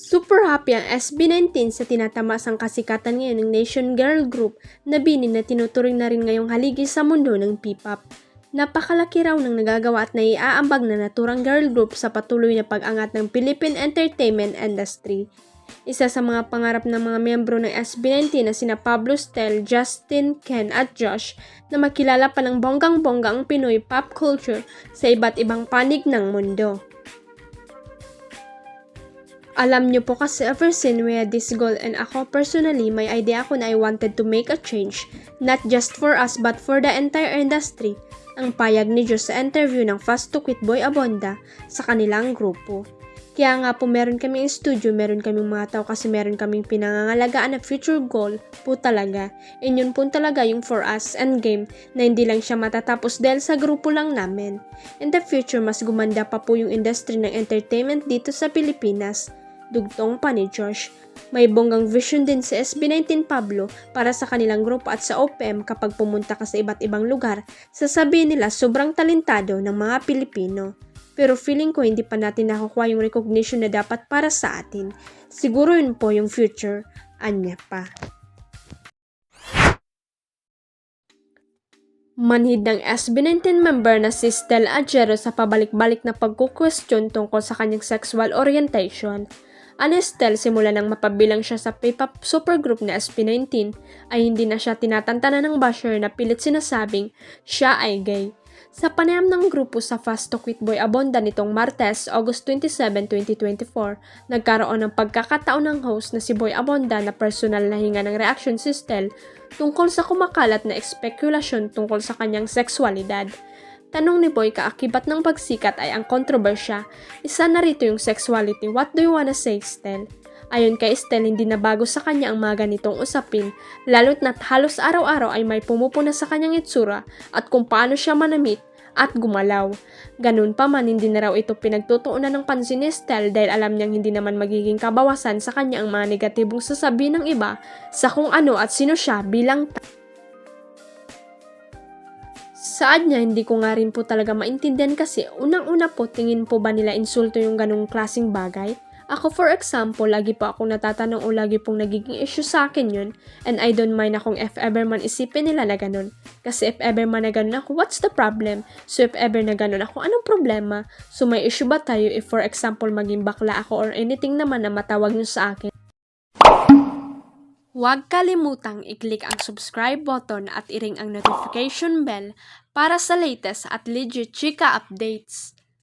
Super happy ang SB19 sa tinatamasang kasikatan ngayon ng Nation Girl Group na BINI na tinuturing na rin ngayong haligi sa mundo ng P-pop. Napakalaki raw ng nagagawa at naiaambag na naturang girl group sa patuloy na pag-angat ng Philippine entertainment industry. Isa sa mga pangarap ng mga miyembro ng SB19 na sina Pablo Stel, Justin, Ken at Josh na makilala pa ng bonggang-bongga ang Pinoy pop culture sa iba't ibang panig ng mundo. Alam nyo po kasi ever since we had this goal and ako personally may idea ako na I wanted to make a change, not just for us but for the entire industry, ang payag ni Diyos sa interview ng Fast to Quit Boy Abonda sa kanilang grupo. Kaya nga po meron kaming studio, meron kaming mga tao kasi meron kaming pinangangalagaan na future goal po talaga. And yun po talaga yung for us end game na hindi lang siya matatapos dahil sa grupo lang namin. In the future, mas gumanda pa po yung industry ng entertainment dito sa Pilipinas. Dugtong pa ni Josh. May bonggang vision din si SB19 Pablo para sa kanilang grupo at sa OPM kapag pumunta ka sa iba't ibang lugar, sasabihin nila sobrang talentado ng mga Pilipino. Pero feeling ko hindi pa natin nakukuha yung recognition na dapat para sa atin. Siguro yun po yung future, anya pa. Manhid ng SB19 member na si Stel Adjero sa pabalik-balik na pagkukwestiyon tungkol sa kanyang sexual orientation. Anestel, simula nang mapabilang siya sa P-pop supergroup na SB19, ay hindi na siya tinatantanan ng basher na pilit sinasabing siya ay gay. Sa panayam ng grupo sa Fast to Quit Boy Abonda nitong Martes, August 27, 2024, nagkaroon ng pagkakataon ng host na si Boy Abonda na personal na hinga ng reaksyon si Stel tungkol sa kumakalat na espekulasyon tungkol sa kanyang sexualidad. Tanong ni Boy kaakibat ng pagsikat ay ang kontrobersya. Isa na rito yung sexuality. What do you wanna say, Stel? Ayon kay Stel, hindi na bago sa kanya ang mga ganitong usapin, lalo't na't halos araw-araw ay may pumupuna sa kanyang itsura at kung paano siya manamit at gumalaw. Ganun pa man, hindi na raw ito pinagtutuunan ng pansin ni Stel dahil alam niyang hindi naman magiging kabawasan sa kanya ang mga negatibong sasabihin ng iba sa kung ano at sino siya bilang Saan niya, hindi ko nga rin po talaga maintindihan kasi unang-una po tingin po ba nila insulto yung ganung klaseng bagay? Ako for example, lagi po akong natatanong o lagi pong nagiging issue sa akin yun and I don't mind akong if ever man isipin nila na ganun. Kasi if ever man na ganun ako, what's the problem? So if ever na ganun ako, anong problema? So may issue ba tayo if for example maging bakla ako or anything naman na matawag nyo sa akin? Huwag kalimutang i-click ang subscribe button at i-ring ang notification bell para sa latest at legit chika updates.